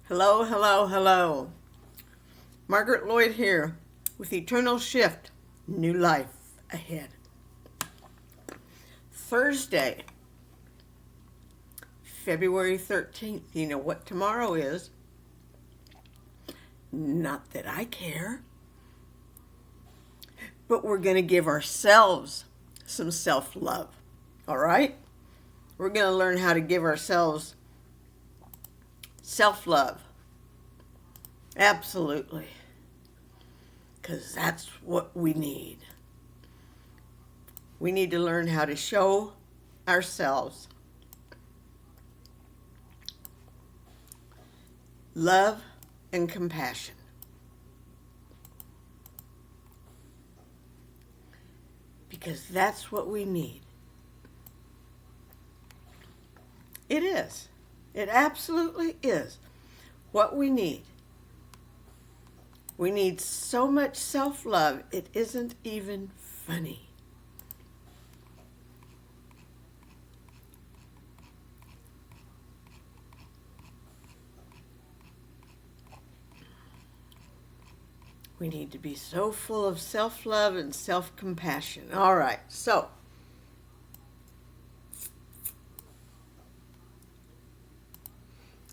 Hello, hello, hello. Margaret Lloyd here with Eternal Shift, New Life Ahead. Thursday, February 13th. You know what tomorrow is? Not that I care. But we're going to give ourselves some self-love. All right? We're going to learn how to give ourselves self-love. Absolutely. Because that's what we need. We need to learn how to show ourselves love and compassion. Because that's what we need. It is. It absolutely is what we need. We need so much self-love, it isn't even funny. We need to be so full of self-love and self-compassion. All right, so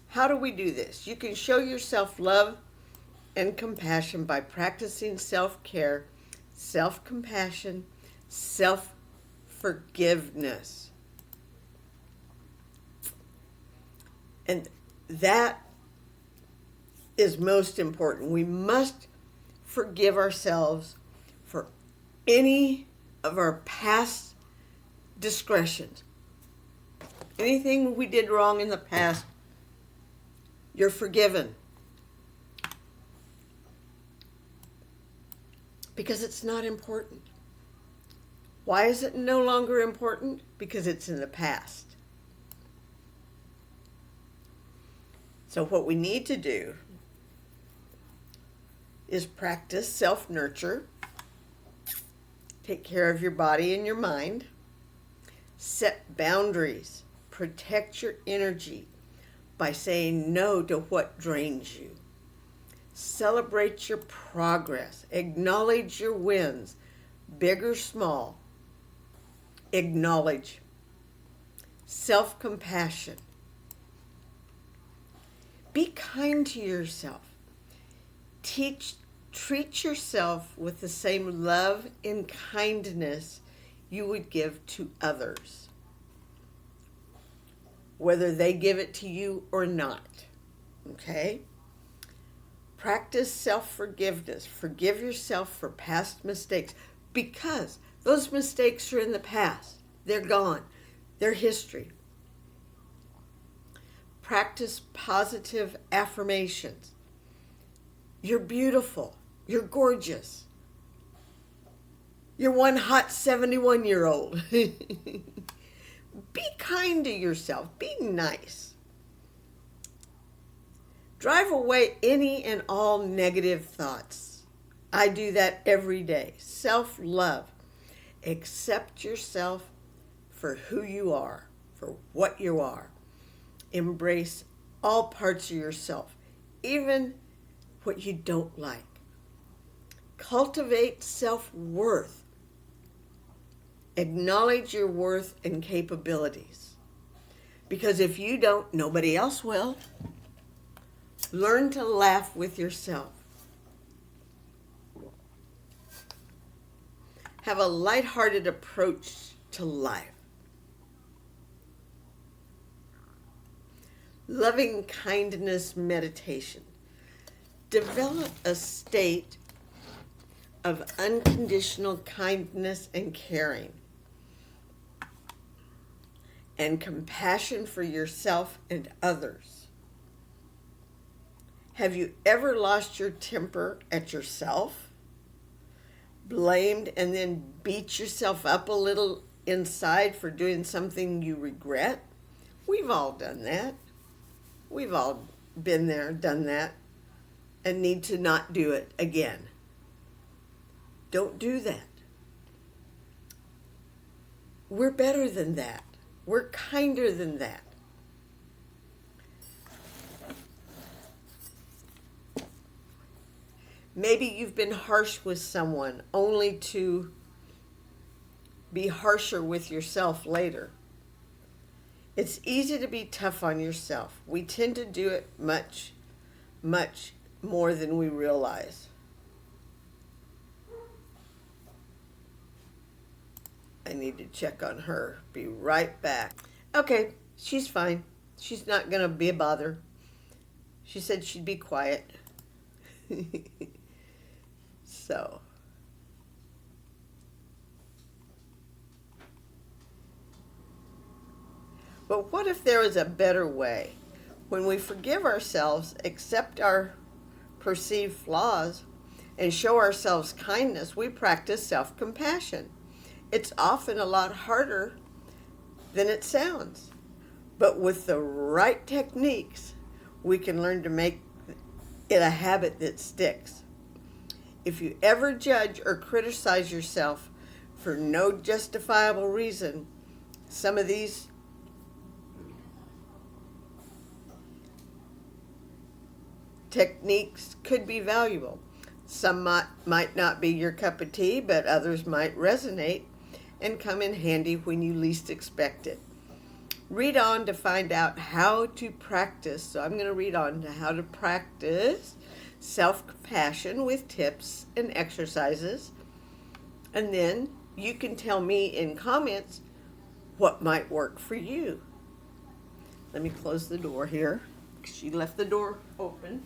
how do we do this? You can show yourself love and compassion by practicing self-care, self-compassion, self-forgiveness. And that is most important. We must forgive ourselves for any of our past discretions. Anything we did wrong in the past, you're forgiven. Because it's not important. Why is it no longer important? Because it's in the past. So what we need to do is practice self-nurture, take care of your body and your mind, set boundaries, protect your energy by saying no to what drains you. Celebrate your progress, acknowledge your wins, big or small. Acknowledge. Self-compassion. Be kind to yourself. Treat yourself with the same love and kindness you would give to others, whether they give it to you or not. Okay? Practice self-forgiveness. Forgive yourself for past mistakes because those mistakes are in the past. They're gone. They're history. Practice positive affirmations. You're beautiful. You're gorgeous. You're one hot 71-year-old. Be kind to yourself. Be nice. Drive away any and all negative thoughts. I do that every day. Self-love. Accept yourself for who you are, for what you are. Embrace all parts of yourself, even what you don't like. Cultivate self-worth. Acknowledge your worth and capabilities. Because if you don't, nobody else will. Learn to laugh with yourself. Have a lighthearted approach to life. Loving kindness meditation. Develop a state of unconditional kindness and caring and compassion for yourself and others. Have you ever lost your temper at yourself? Blamed and then beat yourself up a little inside for doing something you regret? We've all done that. We've all been there, done that, and need to not do it again. Don't do that. We're better than that. We're kinder than that. Maybe you've been harsh with someone only to be harsher with yourself later. It's easy to be tough on yourself. We tend to do it much, much more than we realize. I need to check on her. Be right back. Okay, she's fine. She's not going to be a bother. She said she'd be quiet. So. But what if there was a better way? When we forgive ourselves, accept our perceived flaws, and show ourselves kindness, we practice self-compassion. It's often a lot harder than it sounds. But with the right techniques, we can learn to make it a habit that sticks. If you ever judge or criticize yourself for no justifiable reason, some of these techniques could be valuable. Some might not be your cup of tea, but others might resonate and come in handy when you least expect it. Read on to find out how to practice. So I'm going to read on to how to practice self-compassion with tips and exercises. And then you can tell me in comments what might work for you. Let me close the door here. She left the door open.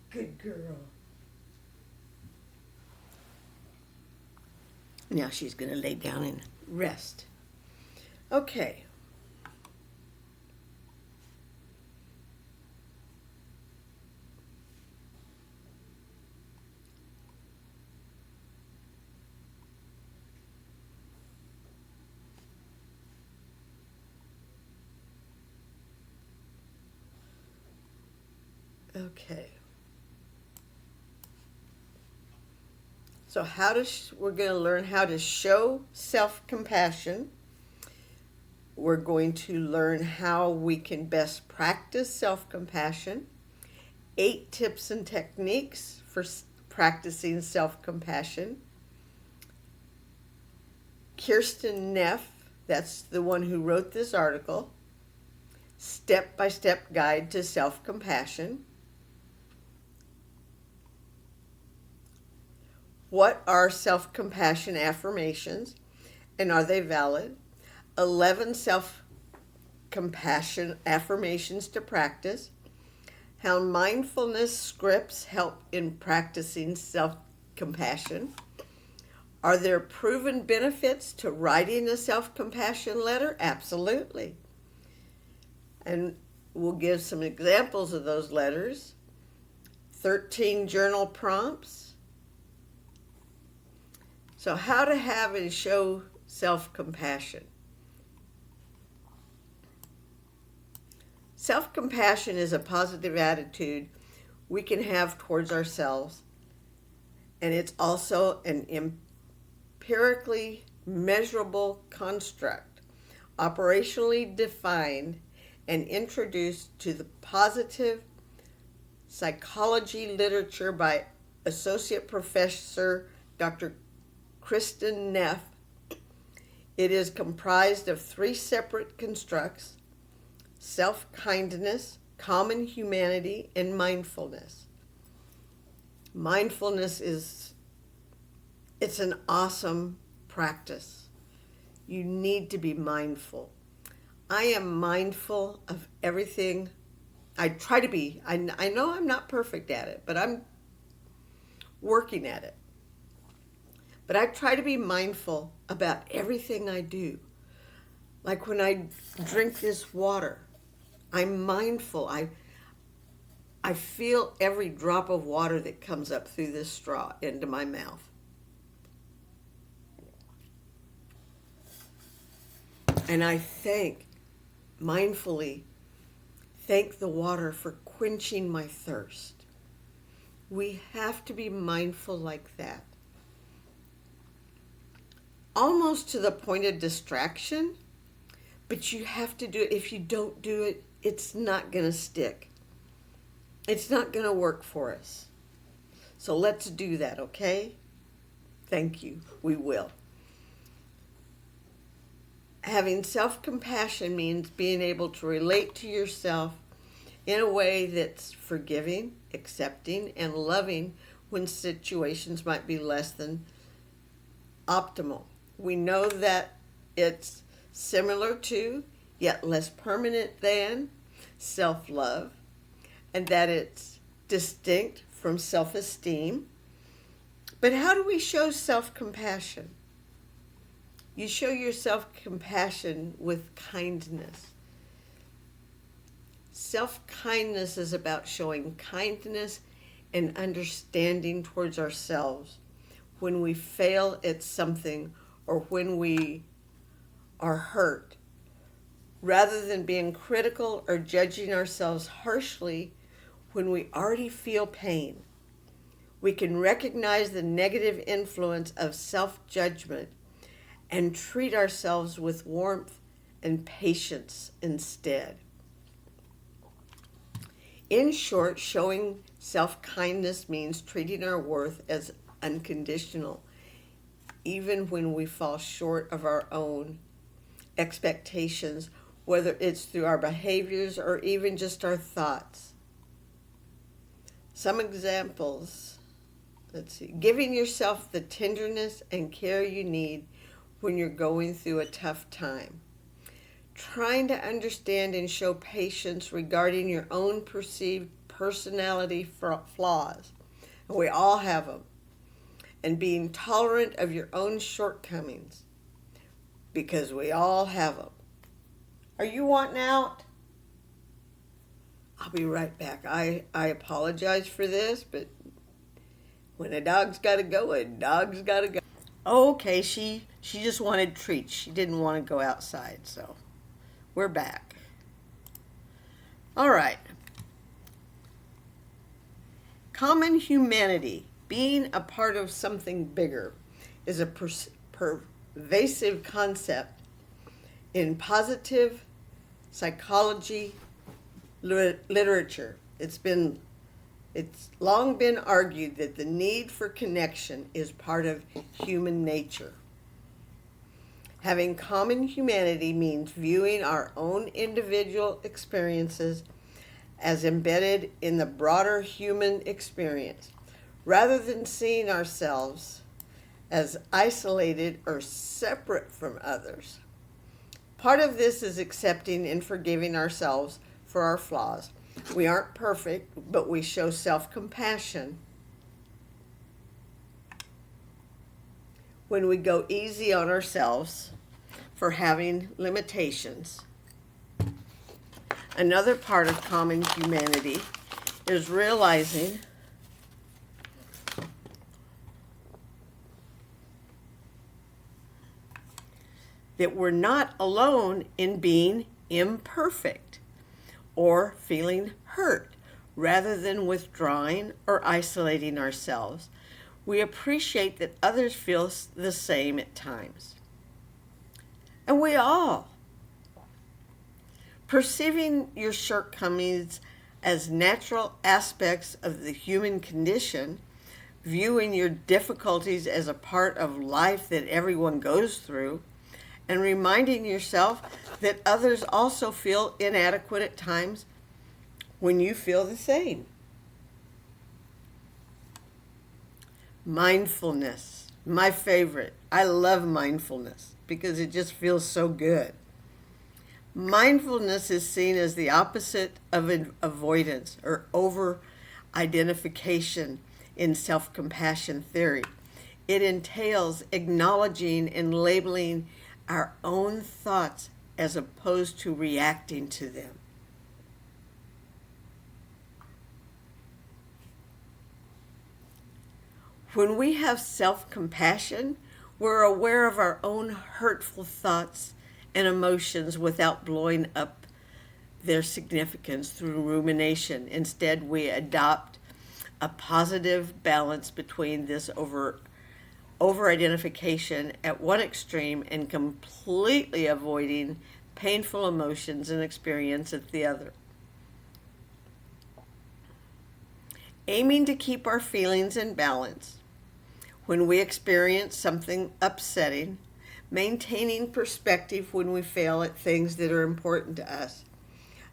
Good girl. Now she's going to lay down and rest. Okay. Okay. So we're going to learn how to show self-compassion. We're going to learn how we can best practice self-compassion. 8 tips and techniques for practicing self-compassion. Kirsten Neff, that's the one who wrote this article, Step-by-Step Guide to Self-Compassion. What are self-compassion affirmations, and are they valid? 11 self-compassion affirmations to practice. How mindfulness scripts help in practicing self-compassion. Are there proven benefits to writing a self-compassion letter? Absolutely. And we'll give some examples of those letters. 13 journal prompts. So how to have and show self-compassion. Self-compassion is a positive attitude we can have towards ourselves, and it's also an empirically measurable construct, operationally defined and introduced to the positive psychology literature by Associate Professor Dr. Kirsten Neff. It is comprised of 3 separate constructs: self-kindness, common humanity, and mindfulness. Mindfulness it's an awesome practice. You need to be mindful. I am mindful of everything. I try to be. I know I'm not perfect at it, but I'm working at it. But I try to be mindful about everything I do. Like when I drink this water, I'm mindful. I feel every drop of water that comes up through this straw into my mouth. And I mindfully thank the water for quenching my thirst. We have to be mindful like that. Almost to the point of distraction, but you have to do it. If you don't do it, it's not going to stick. It's not going to work for us. So let's do that, okay? Thank you. We will. Having self-compassion means being able to relate to yourself in a way that's forgiving, accepting, and loving when situations might be less than optimal. We know that it's similar to, yet less permanent than, self-love, and that it's distinct from self-esteem. But how do we show self-compassion? You show your self-compassion with kindness. Self-kindness is about showing kindness and understanding towards ourselves when we fail at something or when we are hurt, rather than being critical or judging ourselves harshly when we already feel pain. We can recognize the negative influence of self-judgment and treat ourselves with warmth and patience instead. In short, showing self-kindness means treating our worth as unconditional, even when we fall short of our own expectations, whether it's through our behaviors or even just our thoughts. Some examples, giving yourself the tenderness and care you need when you're going through a tough time. Trying to understand and show patience regarding your own perceived personality flaws. And we all have them. And being tolerant of your own shortcomings, because we all have them. Are you wanting out? I'll be right back. I apologize for this, but when a dog's got to go, a dog's got to go. Okay, she just wanted treats. She didn't want to go outside, so we're back. All right. Common humanity, being a part of something bigger, is a pervasive concept in positive psychology literature. It's long been argued that the need for connection is part of human nature. Having common humanity means viewing our own individual experiences as embedded in the broader human experience, rather than seeing ourselves as isolated or separate from others. Part of this is accepting and forgiving ourselves for our flaws. We aren't perfect, but we show self-compassion when we go easy on ourselves for having limitations. Another part of common humanity is realizing that we're not alone in being imperfect or feeling hurt. Rather than withdrawing or isolating ourselves, we appreciate that others feel the same at times. And we all. Perceiving your shortcomings as natural aspects of the human condition, viewing your difficulties as a part of life that everyone goes through, and reminding yourself that others also feel inadequate at times when you feel the same. Mindfulness, my favorite. I love mindfulness because it just feels so good. Mindfulness is seen as the opposite of avoidance or over-identification in self-compassion theory. It entails acknowledging and labeling our own thoughts as opposed to reacting to them. When we have self-compassion, we're aware of our own hurtful thoughts and emotions without blowing up their significance through rumination. Instead, we adopt a positive balance between this over-identification at one extreme and completely avoiding painful emotions and experience at the other. Aiming to keep our feelings in balance. When we experience something upsetting, maintaining perspective when we fail at things that are important to us,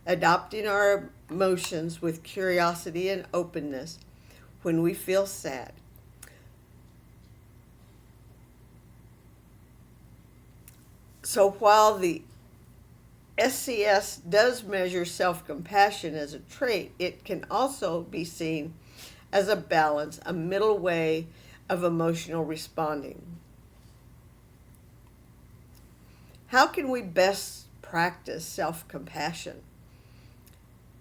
adopting our emotions with curiosity and openness when we feel sad. So while the SCS does measure self-compassion as a trait, it can also be seen as a balance, a middle way of emotional responding. How can we best practice self-compassion?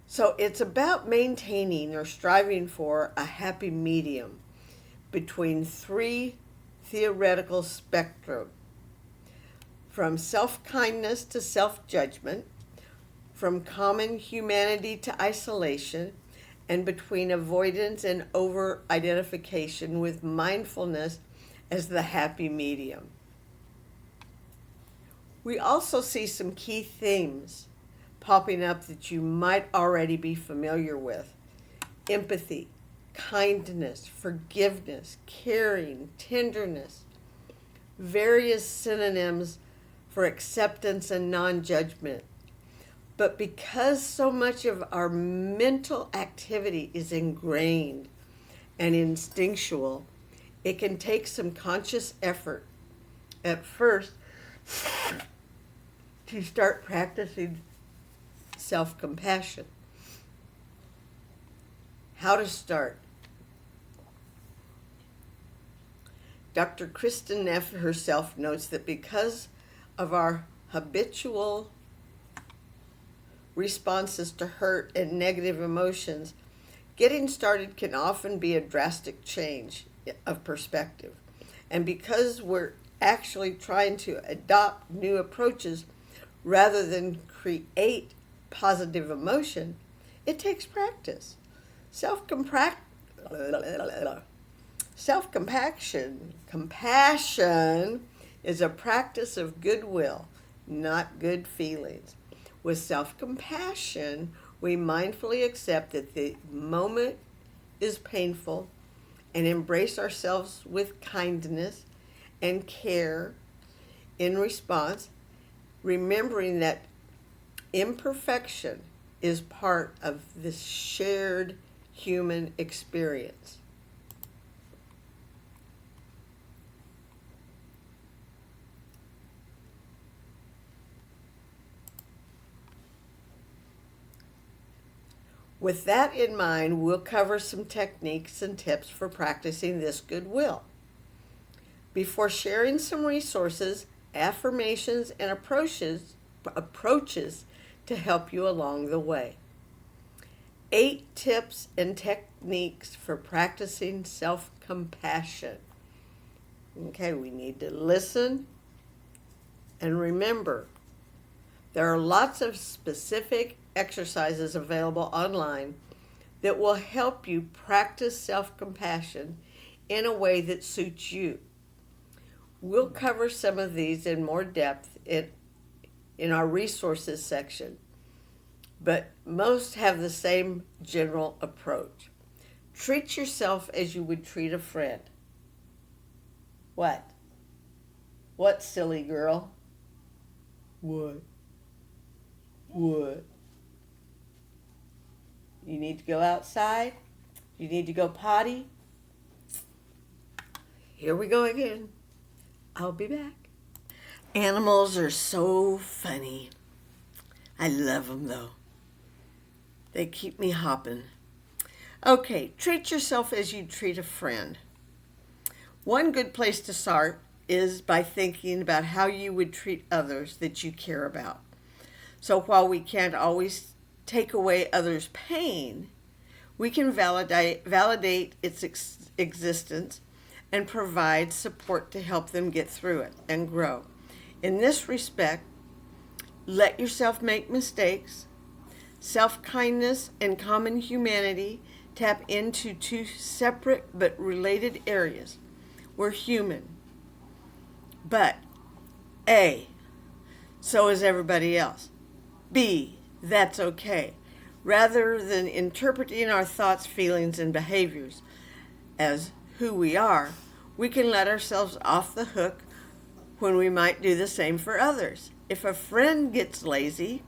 So it's about maintaining or striving for a happy medium between three theoretical spectra: from self-kindness to self-judgment, from common humanity to isolation, and between avoidance and over-identification, with mindfulness as the happy medium. We also see some key themes popping up that you might already be familiar with: empathy, kindness, forgiveness, caring, tenderness, various synonyms for acceptance and non-judgment. But because so much of our mental activity is ingrained and instinctual, it can take some conscious effort at first to start practicing self-compassion. How to start? Dr. Kristin Neff herself notes that because of our habitual responses to hurt and negative emotions, getting started can often be a drastic change of perspective. And because we're actually trying to adopt new approaches rather than create positive emotion, it takes practice. Compassion is a practice of goodwill, not good feelings. With self-compassion, we mindfully accept that the moment is painful and embrace ourselves with kindness and care in response, remembering that imperfection is part of this shared human experience. With that in mind, we'll cover some techniques and tips for practicing this goodwill. Before sharing some resources, affirmations, and approaches to help you along the way. 8 tips and techniques for practicing self-compassion. Okay, we need to listen and remember. There are lots of specific exercises available online that will help you practice self-compassion in a way that suits you. We'll cover some of these in more depth in our resources section, but most have the same general approach. Treat yourself as you would treat a friend. What? What, silly girl? What? What? You need to go outside? You need to go potty? Here we go again. I'll be back. Animals are so funny. I love them though. They keep me hopping. Okay, treat yourself as you treat a friend. One good place to start is by thinking about how you would treat others that you care about. So while we can't always take away others' pain, we can validate its existence and provide support to help them get through it and grow. In this respect, let yourself make mistakes. Self-kindness and common humanity tap into 2 separate but related areas. We're human. But A, So is everybody else. B, that's okay. Rather than interpreting our thoughts, feelings, and behaviors as who we are, we can let ourselves off the hook when we might do the same for others. If a friend gets lazy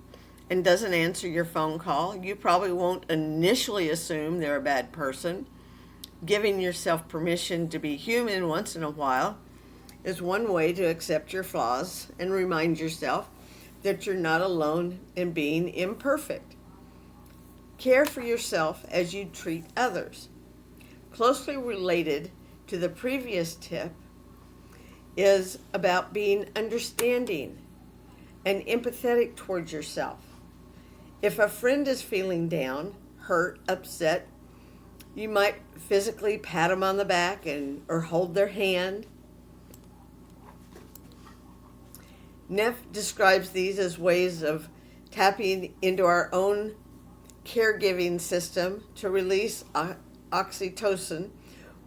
and doesn't answer your phone call, you probably won't initially assume they're a bad person. Giving yourself permission to be human once in a while is one way to accept your flaws and remind yourself that you're not alone in being imperfect. Care for yourself as you treat others. Closely related to the previous tip is about being understanding and empathetic towards yourself. If a friend is feeling down, hurt, upset, you might physically pat them on the back or hold their hand. Neff describes these as ways of tapping into our own caregiving system to release oxytocin,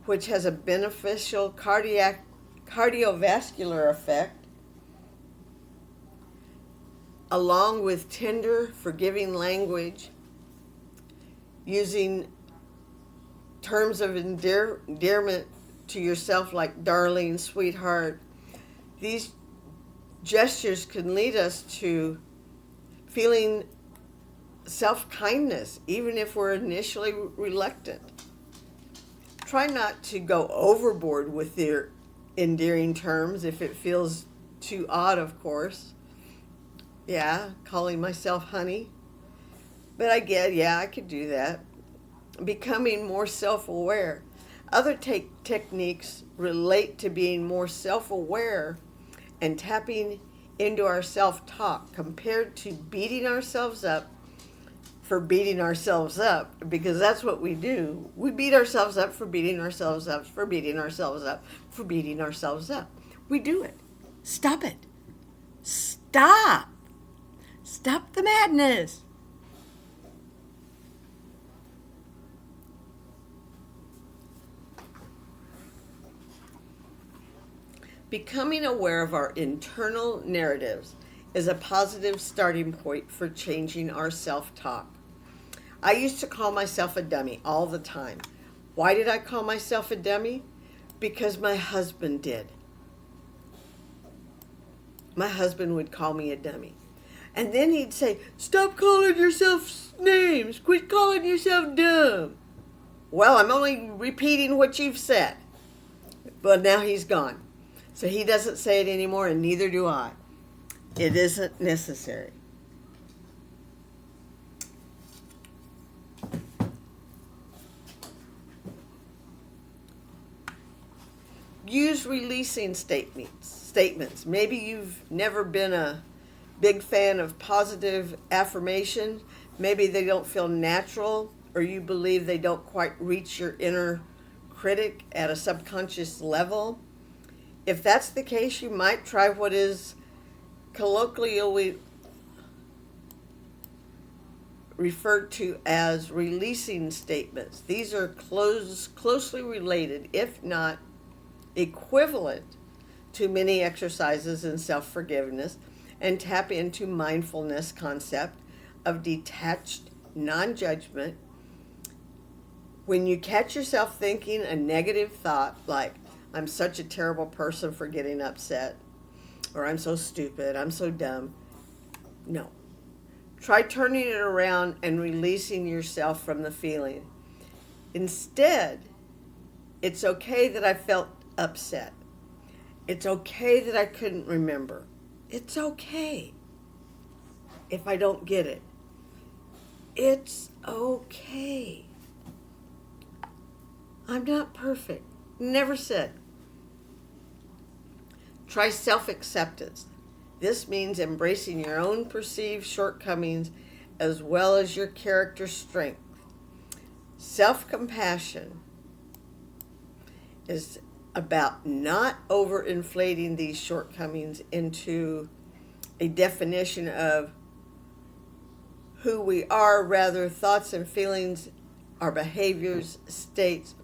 which has a beneficial cardiovascular effect, along with tender, forgiving language, using terms of endearment to yourself like darling, sweetheart. These gestures can lead us to feeling self-kindness, even if we're initially reluctant. Try not to go overboard with their endearing terms if it feels too odd, of course. Yeah, calling myself honey. But I could do that. Becoming more self-aware. Other techniques relate to being more self-aware and tapping into our self-talk compared to beating ourselves up for beating ourselves up, because that's what we do. We beat ourselves up for beating ourselves up, for beating ourselves up, for beating ourselves up. We do it. Stop it. Stop. Stop the madness. Becoming aware of our internal narratives is a positive starting point for changing our self-talk. I used to call myself a dummy all the time. Why did I call myself a dummy? Because my husband did. My husband would call me a dummy. And then he'd say, stop calling yourself names. Quit calling yourself dumb. Well, I'm only repeating what you've said. But now he's gone. So he doesn't say it anymore, and neither do I. It isn't necessary. Use releasing statements. Maybe you've never been a big fan of positive affirmation. Maybe they don't feel natural, or you believe they don't quite reach your inner critic at a subconscious level. If that's the case, you might try what is colloquially referred to as releasing statements. These are closely related, if not equivalent, to many exercises in self-forgiveness, and tap into mindfulness concept of detached non-judgment. When you catch yourself thinking a negative thought like, I'm such a terrible person for getting upset, or I'm so stupid, I'm so dumb, no. Try turning it around and releasing yourself from the feeling. Instead, it's okay that I felt upset. It's okay that I couldn't remember. It's okay if I don't get it. It's okay. I'm not perfect. Never said. Try self-acceptance. This means embracing your own perceived shortcomings as well as your character strength. Self-compassion is about not overinflating these shortcomings into a definition of who we are. Rather, thoughts and feelings, our behaviors, states.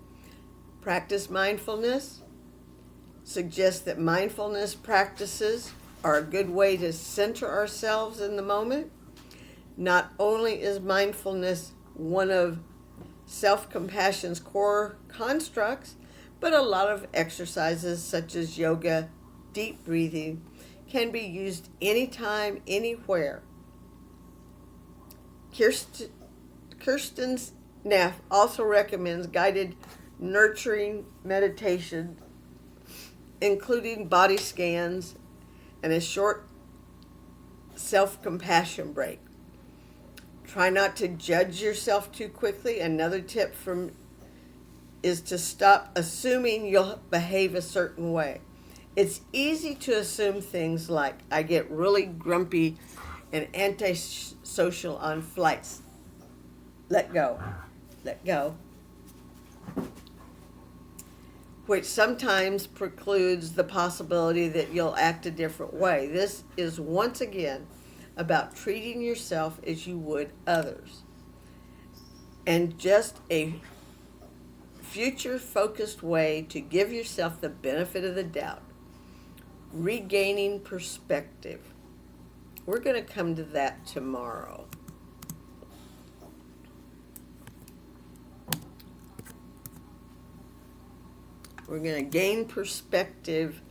Practice mindfulness. Suggest that mindfulness practices are a good way to center ourselves in the moment. Not only is mindfulness one of self-compassion's core constructs, but a lot of exercises such as yoga, deep breathing, can be used anytime, anywhere. Kirsten Neff also recommends guided nurturing meditation, including body scans and a short self-compassion break. Try not to judge yourself too quickly. Another tip is to stop assuming you'll behave a certain way. It's easy to assume things like, I get really grumpy and antisocial on flights. Let go. Let go. Which sometimes precludes the possibility that you'll act a different way. This is once again about treating yourself as you would others. And just a future-focused way to give yourself the benefit of the doubt. Regaining perspective. We're going to come to that tomorrow. We're going to gain perspective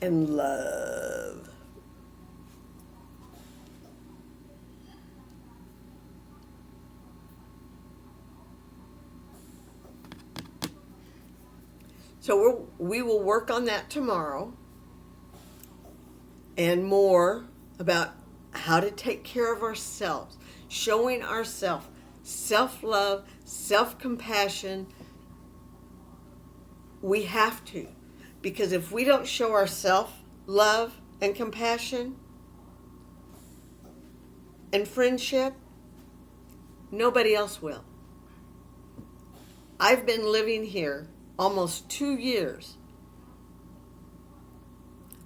and love. So we will work on that tomorrow, and more about how to take care of ourselves, showing ourselves self-love, self-compassion. We have to, because if we don't show ourselves love and compassion and friendship, nobody else will. I've been living here almost 2 years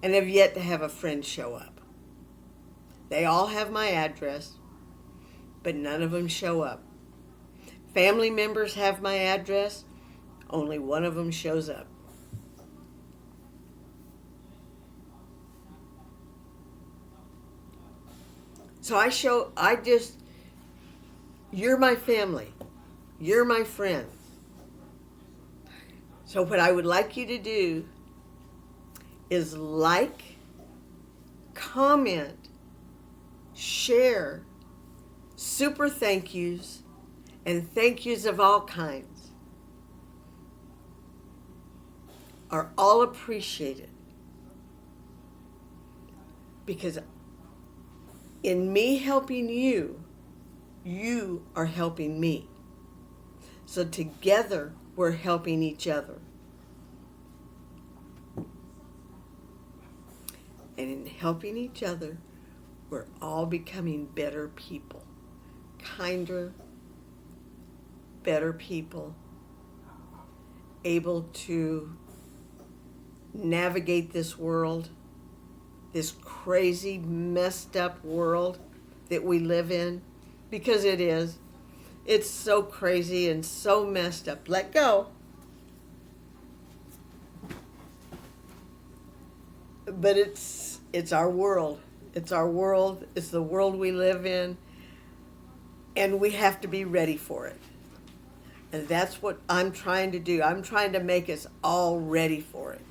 and have yet to have a friend show up. They all have my address, but none of them show up. Family members have my address, only one of them shows up. So you're my family. You're my friend. So what I would like you to do is like, comment, share, super thank yous, and thank yous of all kinds are all appreciated. Because in me helping you, you are helping me. So together, we're helping each other. And in helping each other, we're all becoming better people. Kinder, better people. Able to navigate this world, this crazy, messed up world that we live in. Because it is. It's so crazy and so messed up. Let go. But it's our world. It's our world. It's the world we live in. And we have to be ready for it. And that's what I'm trying to do. I'm trying to make us all ready for it.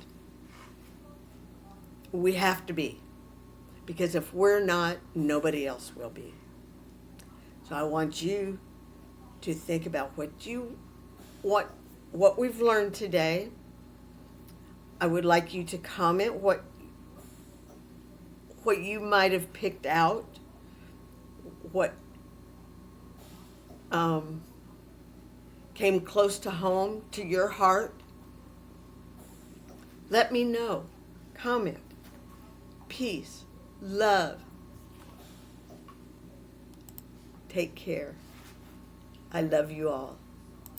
We have to be. Because if we're not, nobody else will be. So I want you to think about what we've learned today. I would like you to comment what you might have picked out, what came close to home, to your heart. Let me know. Comment. Peace. Love. Take care. I love you all.